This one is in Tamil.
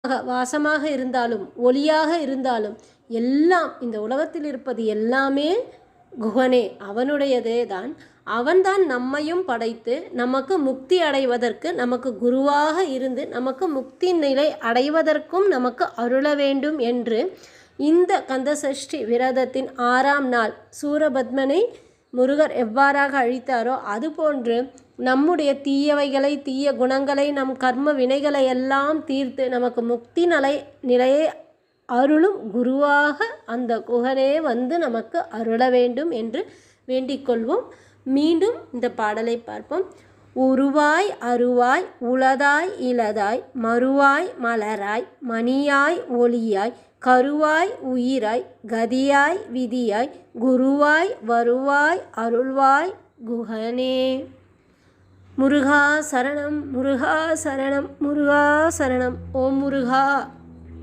வாசமாக இருந்தாலும் ஒளியாக இருந்தாலும் எல்லாம் இந்த உலகத்தில் இருப்பது எல்லாமே குகனே, அவனுடையதே தான். அவன்தான் நம்மையும் படைத்து நமக்கு முக்தி அடைவதற்கு நமக்கு குருவாக இருந்து நமக்கு முக்தி நிலை அடைவதற்கும் நமக்கு அருள வேண்டும் என்று இந்த கந்தசஷ்டி விரதத்தின் 6ஆம் நாள் சூரபத்மனை முருகர் எவ்வாறாக அழித்தாரோ அதுபோன்று நம்முடைய தீயவைகளை தீய குணங்களை நம் கர்ம வினைகளை எல்லாம் தீர்த்து நமக்கு முக்தி நிலையை அருளும் குருவாக அந்த குகனே வந்து நமக்கு அருள வேண்டும் என்று வேண்டிக்கொள்வோம். மீண்டும் இந்த பாடலை பார்ப்போம். உருவாய் அருவாய் உளதாய் இளதாய் மறுவாய் மலராய் மணியாய் ஒளியாய் கருவாய் உயிராய் கதியாய் விதியாய் குருவாய் வருவாய் அருள்வாய் குகனே. முருகா சரணம், முருகா சரணம், முருகா சரணம். ஓம் முருகா.